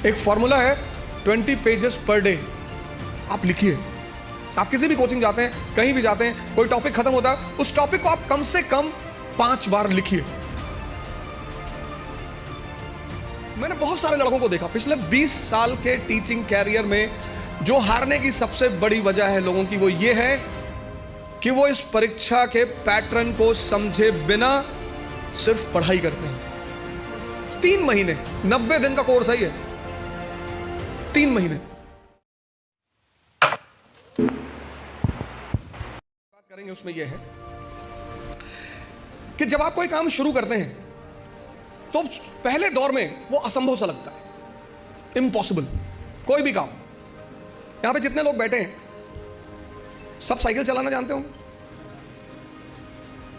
एक फॉर्मूला है 20 pages per day. आप लिखिए। आप किसी भी कोचिंग जाते हैं, कहीं भी जाते हैं, कोई टॉपिक खत्म होता है, उस टॉपिक को आप कम से कम 5 बार लिखिए। मैंने बहुत सारे लड़कों को देखा पिछले 20 साल के टीचिंग कैरियर में, जो हारने की सबसे बड़ी वजह है लोगों की, वो ये है कि वो इस परीक्षा के पैटर्न को समझे बिना सिर्फ पढ़ाई करते हैं। 3 महीने, 90 दिन का कोर्स है ये। 3 महीने बात करेंगे उसमें यह है कि जब आप कोई काम शुरू करते हैं तो पहले दौर में वो असंभव सा लगता है, इम्पॉसिबल। कोई भी काम, यहां पे जितने लोग बैठे हैं सब साइकिल चलाना जानते होंगे,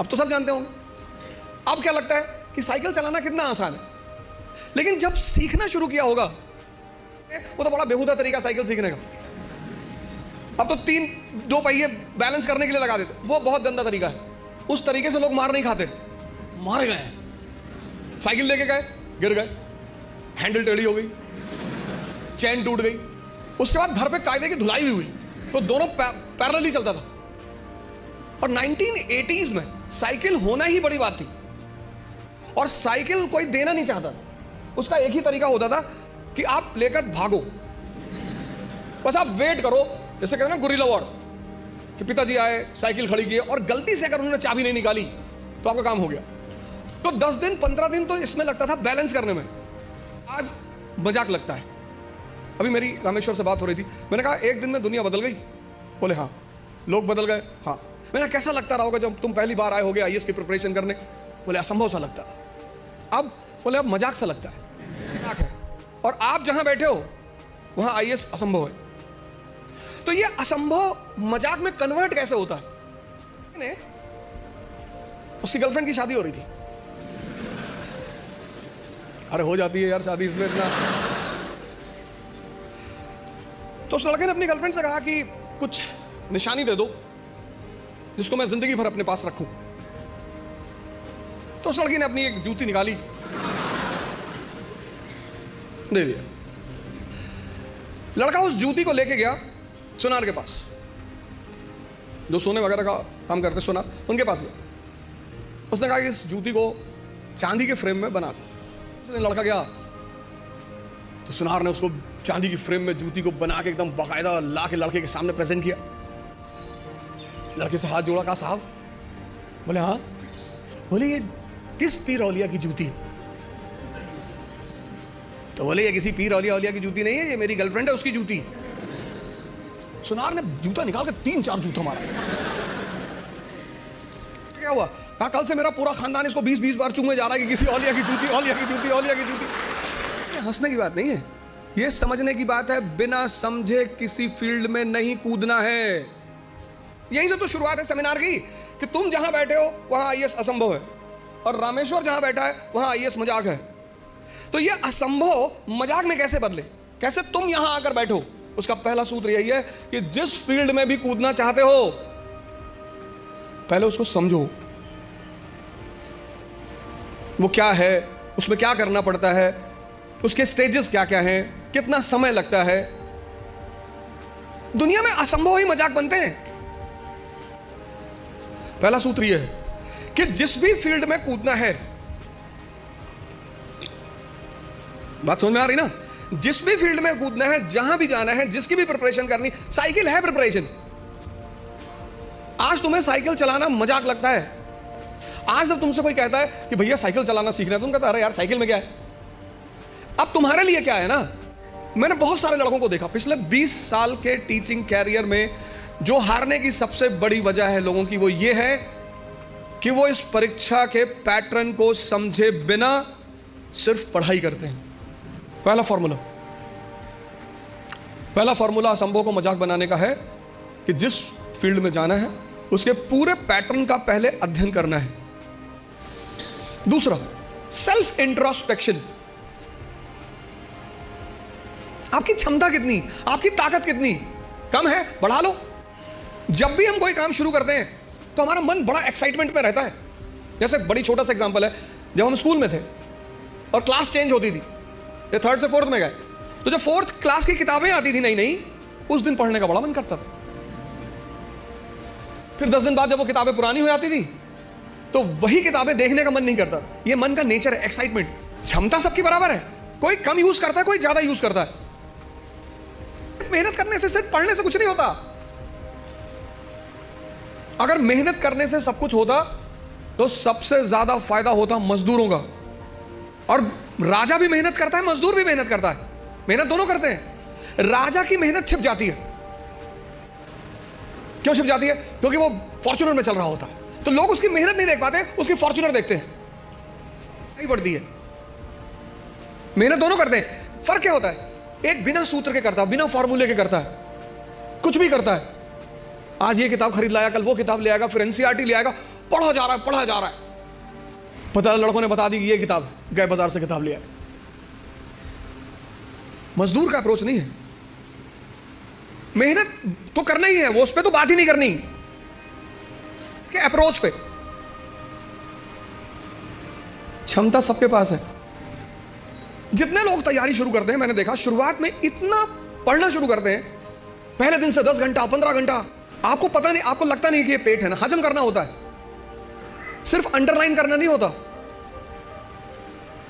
अब तो सब जानते होंगे। अब क्या लगता है कि साइकिल चलाना कितना आसान है, लेकिन जब सीखना शुरू किया होगा वो तो बड़ा बेहुदा तरीका साइकिल सीखने का। अब तो 2 पहिए बैलेंस करने के लिए लगा देते, वो बहुत गंदा तरीका है। उस तरीके से लोग मार नहीं खाते, मार गए। साइकिल लेके गए, गिर गए, हैंडल टेढ़ी हो गई, चेन टूट गई, उसके बाद घर पे कायदे की धुलाई भी हुई, तो दोनों पैरेलली चलता था। और 1980s में साइकिल होना ही बड़ी बात थी, और साइकिल कोई देना नहीं चाहता था। उसका एक ही तरीका होता था कि आप लेकर भागो, बस आप वेट करो। जैसे कहते हैं ना गुरिल्ला वॉर, कि पिताजी आए, साइकिल खड़ी की, और गलती से अगर उन्होंने चाबी नहीं निकाली तो आपका काम हो गया। तो 10 दिन 15 दिन तो इसमें लगता था बैलेंस करने में, आज मजाक लगता है। अभी मेरी रामेश्वर से बात हो रही थी, मैंने कहा एक दिन में दुनिया बदल गई? बोले हाँ। लोग बदल गए? हाँ। मैंने कैसा लगता रहा होगा जब तुम पहली बार आए होगे आईएएस की प्रिपरेशन करने? बोले असंभव सा लगता था। अब बोले अब मजाक सा लगता है, मजाक है। और आप जहां बैठे हो वहां आईएएस असंभव है। तो ये असंभव मजाक में कन्वर्ट कैसे होता है? उसकी गर्लफ्रेंड की शादी हो रही थी। अरे हो जाती है यार शादी इसमें इतना। तो उस लड़के ने अपनी गर्लफ्रेंड से कहा कि कुछ निशानी दे दो जिसको मैं जिंदगी भर अपने पास रखूं। तो उस लड़की ने अपनी एक जूती निकाली, दे दिया। लड़का उस जूती को लेके गया सुनार के पास, जो सोने वगैरह का काम करते सोनार, उनके पास गया। उसने कहा कि इस जूती को चांदी के फ्रेम में बना दो। लड़का गया तो सुनार ने उसको चांदी की फ्रेम में जूती को बना के एकदम बाकायदा ला के लड़के के सामने प्रेजेंट किया। लड़के से हाथ जोड़ा, कहा साहब? बोले हाँ। बोले ये किस पीर औलिया की जूती है? तो बोले ये किसी पीर औलिया की जूती नहीं है, ये मेरी गर्लफ्रेंड है, उसकी जूती। सुनार ने जूता निकाल के 3-4 जूता मारा। क्या हुआ? कहा कल से मेरा पूरा खानदान इसको 20-20 बार चूमने जा रहा है कि किसी औलिया की जूती, औलिया की जूती, औलिया की जूती। ये हंसने की बात नहीं है, ये समझने की बात है। बिना समझे किसी फील्ड में नहीं कूदना है। यहीं से तो शुरुआत है सेमिनार की, कि तुम जहां बैठे हो वहां आईएएस असंभव है, और रामेश्वर जहां बैठा है वहां आईएएस मजाक है। तो ये असंभव मजाक में कैसे बदले, कैसे तुम यहां आकर बैठो? उसका पहला सूत्र यही है कि जिस फील्ड में भी कूदना चाहते हो पहले उसको समझो, वो क्या है, उसमें क्या करना पड़ता है, उसके स्टेजेस क्या क्या हैं, कितना समय लगता है। दुनिया में असंभव ही मजाक बनते हैं। पहला सूत्र यह है कि जिस भी फील्ड में कूदना है, बात समझ में आ रही ना? जिस भी फील्ड में कूदना है, जहां भी जाना है, जिसकी भी प्रिपरेशन करनी, साइकिल है प्रिपरेशन। आज तुम्हें साइकिल चलाना मजाक लगता है। आज जब तुमसे कोई कहता है कि भैया साइकिल चलाना सीखना है, तुम कहता अरे यार साइकिल में क्या है? अब तुम्हारे लिए क्या है ना? मैंने बहुत सारे लड़कों को देखा पिछले 20 साल के टीचिंग कैरियर में, जो हारने की सबसे बड़ी वजह है लोगों की, वो ये है कि वो इस परीक्षा के पैटर्न को समझे बिना सिर्फ पढ़ाई करते हैं। पहला फॉर्मूला असंभव को मजाक बनाने का है कि जिस फील्ड में जाना है उसके पूरे पैटर्न का पहले अध्ययन करना है। दूसरा, सेल्फ इंट्रोस्पेक्शन। आपकी क्षमता कितनी, आपकी ताकत कितनी, कम है, बढ़ा लो। जब भी हम कोई काम शुरू करते हैं तो हमारा मन बड़ा एक्साइटमेंट में रहता है। जैसे बड़ी छोटा सा एग्जांपल है, जब हम स्कूल में थे और क्लास चेंज होती थी, ये 3rd से 4th में गए, तो जब 4th क्लास की किताबें आती थी नई नई, उस दिन पढ़ने का बड़ा मन करता था। फिर 10 दिन बाद जब वो किताबें पुरानी हो जाती थी तो वही किताबें देखने का मन नहीं करता। ये मन का नेचर है, एक्साइटमेंट। क्षमता सबकी बराबर है, कोई कम यूज करता है, कोई ज्यादा यूज करता है। मेहनत करने से, सिर्फ पढ़ने से कुछ नहीं होता। अगर मेहनत करने से सब कुछ होता तो सबसे ज्यादा फायदा होता मजदूरों का। और राजा भी मेहनत करता है, मजदूर भी मेहनत करता है, मेहनत दोनों करते हैं। राजा की मेहनत छिप जाती है। क्यों छिप जाती है? क्योंकि वो फॉर्च्यूनर में चल रहा होता है, तो लोग उसकी मेहनत नहीं देख पाते, उसकी फॉर्च्यूनर देखते हैं। नहीं बढ़ती है। मेहनत दोनों करते हैं। फर्क क्या होता है? एक बिना सूत्र के करता है, बिना फॉर्मूले के करता है, कुछ भी करता है। आज ये किताब खरीद लाया, कल वो किताब ले आएगा, फिर एनसीईआरटी ले आएगा, पढ़ा जा रहा है, पढ़ा जा रहा है। पता लड़कों ने बता दी कि ये किताब, गए बाजार से किताब लिया। मजदूर का अप्रोच नहीं है। मेहनत तो करना ही है, वो उस पर तो बात ही नहीं करनी कि अप्रोच पे। क्षमता सबके पास है। जितने लोग तैयारी शुरू करते हैं, मैंने देखा शुरुआत में इतना पढ़ना शुरू करते हैं, पहले दिन से 10 घंटा 15 घंटा, आपको पता नहीं, आपको लगता नहीं कि ये पेट है ना, हजम करना होता है, सिर्फ अंडरलाइन करना नहीं होता।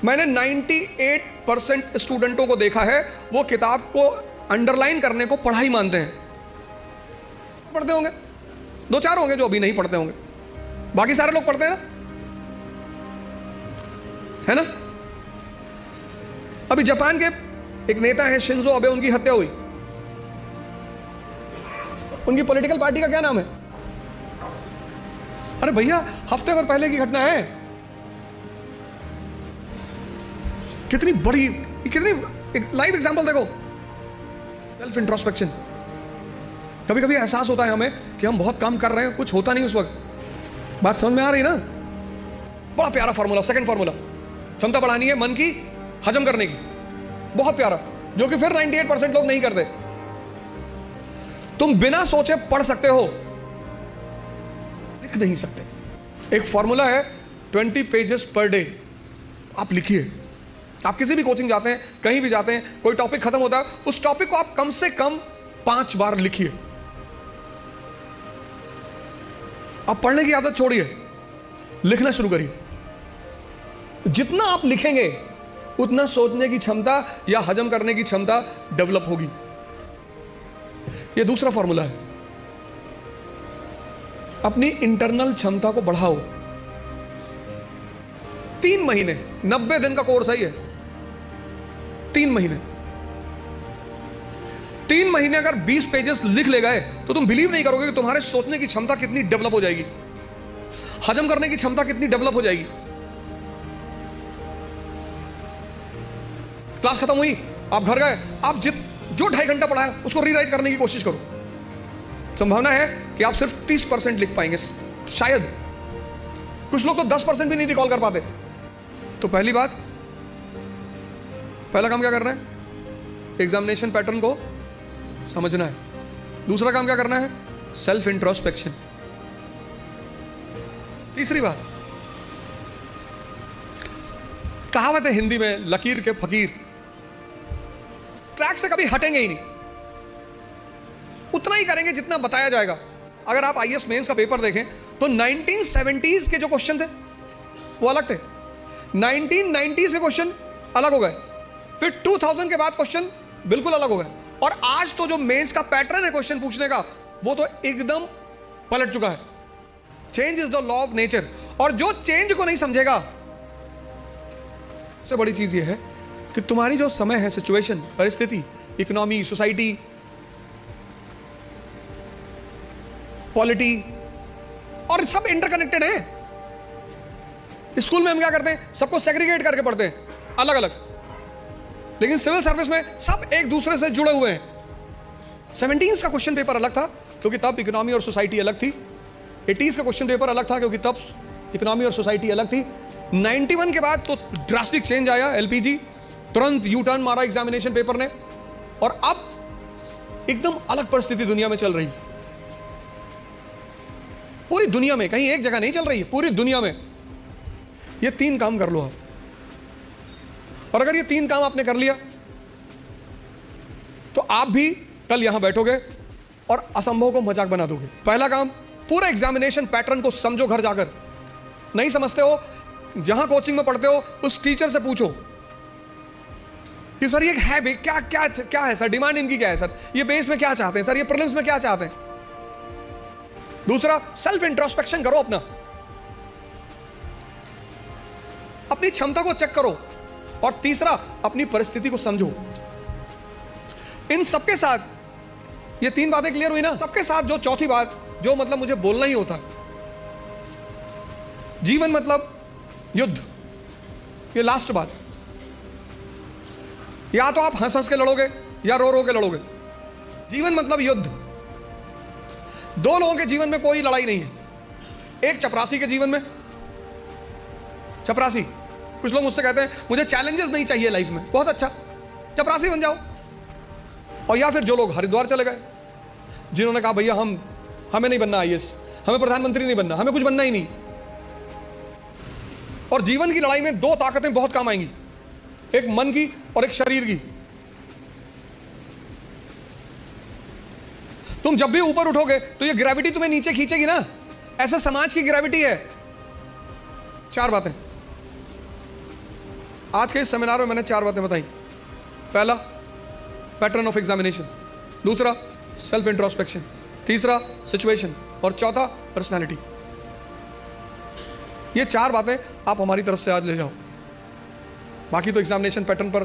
मैंने 98% स्टूडेंटों को देखा है, वो किताब को अंडरलाइन करने को पढ़ाई मानते हैं। पढ़ते होंगे, 2-4 होंगे जो अभी नहीं पढ़ते होंगे, बाकी सारे लोग पढ़ते हैं ना, है ना। अभी जापान के एक नेता है शिंजो अबे, उनकी हत्या हुई। उनकी पॉलिटिकल पार्टी का क्या नाम है? अरे भैया, हफ्ते भर पहले की घटना है। कितनी बड़ी, कितनी लाइव एग्जांपल देखो। Self introspection. कभी कभी एहसास होता है हमें कि हम बहुत काम कर रहे हैं, कुछ होता नहीं उस वक्त। बात समझ में आ रही ना? बड़ा प्यारा फॉर्मूला, सेकंड फॉर्मूला, क्षमता बढ़ानी है मन की, हजम करने की, बहुत प्यारा, जो कि फिर 98% लोग नहीं करते। तुम बिना सोचे पढ़ सकते हो, लिख नहीं सकते। एक फॉर्मूला है 20 पेजेस पर डे। आप लिखिए। आप किसी भी कोचिंग जाते हैं, कहीं भी जाते हैं, कोई टॉपिक खत्म होता है, उस टॉपिक को आप कम से कम 5 बार लिखिए। आप पढ़ने की आदत छोड़िए, लिखना शुरू करिए। जितना आप लिखेंगे उतना सोचने की क्षमता या हजम करने की क्षमता डेवलप होगी। यह दूसरा फॉर्मूला है। अपनी इंटरनल क्षमता को बढ़ाओ। 3 महीने, 90 दिन का कोर्स है ये। 3 महीने 3 महीने अगर 20 पेजेस लिख ले गए तो तुम बिलीव नहीं करोगे कि तुम्हारे सोचने की क्षमता कितनी डेवलप हो जाएगी, हजम करने की क्षमता कितनी डेवलप हो जाएगी। क्लास खत्म हुई, आप घर गए, आप जो 2.5 घंटा पढ़ा है उसको रीराइट करने की कोशिश करो। संभावना है कि आप सिर्फ 30% लिख पाएंगे, शायद। कुछ लोग तो 10% भी नहीं रिकॉल कर पाते। तो पहली बात, पहला काम क्या करना है? एग्जामिनेशन पैटर्न को समझना है। दूसरा काम क्या करना है? Self introspection. तीसरी बात, कहावत है हिंदी में, लकीर के फकीर। ट्रैक से कभी हटेंगे ही नहीं, उतना ही करेंगे जितना बताया जाएगा। अगर आप आईएएस मेंस का पेपर देखें तो 1970s के जो क्वेश्चन थे वो अलग थे, 1990s के क्वेश्चन अलग हो गए, फिर 2000 के बाद क्वेश्चन बिल्कुल अलग हो गए, और आज तो जो मेंस का पैटर्न है क्वेश्चन पूछने का वो तो एकदम पलट चुका है। Change is the law of nature. और जो चेंज को नहीं समझेगा, सबसे बड़ी चीज ये है कि तुम्हारी जो समय है, सिचुएशन, परिस्थिति, इकोनॉमी, सोसाइटी, पॉलिटी, और सब इंटरकनेक्टेड है। स्कूल में हम क्या करते हैं? सबको सेग्रीगेट करके पढ़ते हैं, अलग अलग। लेकिन सिविल सर्विस में सब एक दूसरे से जुड़े हुए हैं। 17s का क्वेश्चन पेपर अलग था क्योंकि तब इकोनॉमी और सोसाइटी अलग थी। 80s का क्वेश्चन पेपर अलग था क्योंकि तब इकोनॉमी और सोसाइटी अलग थी। 91 के बाद तो ड्रास्टिक चेंज आया, एलपीजी, तुरंत यू टर्न मारा एग्जामिनेशन पेपर ने, और अब एकदम अलग परिस्थिति दुनिया में चल रही। पूरी दुनिया में, कहीं एक जगह नहीं चल रही है, पूरी दुनिया में। ये 3 काम कर लो आप, और अगर ये 3 काम आपने कर लिया तो आप भी कल यहां बैठोगे और असंभव को मजाक बना दोगे। पहला काम, पूरे एग्जामिनेशन पैटर्न को समझो घर जाकर। नहीं समझते हो, जहां कोचिंग में पढ़ते हो उस टीचर से पूछो कि सर ये है भाई, क्या क्या क्या है सर, डिमांड इनकी क्या है सर, ये बेस में क्या चाहते हैं सर, ये प्रीलिम्स में क्या चाहते हैं। दूसरा, सेल्फ इंट्रोस्पेक्शन करो, अपनी क्षमता को चेक करो। और तीसरा, अपनी परिस्थिति को समझो। इन सबके साथ ये 3 बातें क्लियर हुई ना। सबके साथ जो चौथी बात, जो मतलब मुझे बोलना ही होता, जीवन मतलब युद्ध। ये लास्ट बात, या तो आप हंस हंस के लड़ोगे या रो रो के लड़ोगे। जीवन मतलब युद्ध। 2 लोगों के जीवन में कोई लड़ाई नहीं है। एक चपरासी के जीवन में, चपरासी, कुछ लोग मुझसे कहते हैं मुझे चैलेंजेस नहीं चाहिए लाइफ में, बहुत अच्छा, चपरासी बन जाओ। और या फिर जो लोग हरिद्वार चले गए, जिन्होंने कहा भैया हमें नहीं बनना आईएएस, हमें प्रधानमंत्री नहीं बनना, हमें कुछ बनना ही नहीं। और जीवन की लड़ाई में 2 ताकतें बहुत काम आएंगी, एक मन की और एक शरीर की। तुम जब भी ऊपर उठोगे तो ये ग्रेविटी तुम्हें नीचे खींचेगी ना, ऐसा समाज की ग्रेविटी है। 4 बातें आज के इस सेमिनार में मैंने 4 बातें बताई। पहला, पैटर्न ऑफ एग्जामिनेशन। दूसरा, सेल्फ इंट्रोस्पेक्शन। तीसरा, सिचुएशन। और चौथा, पर्सनालिटी। ये 4 बातें आप हमारी तरफ से आज ले जाओ। बाकी तो एग्जामिनेशन पैटर्न पर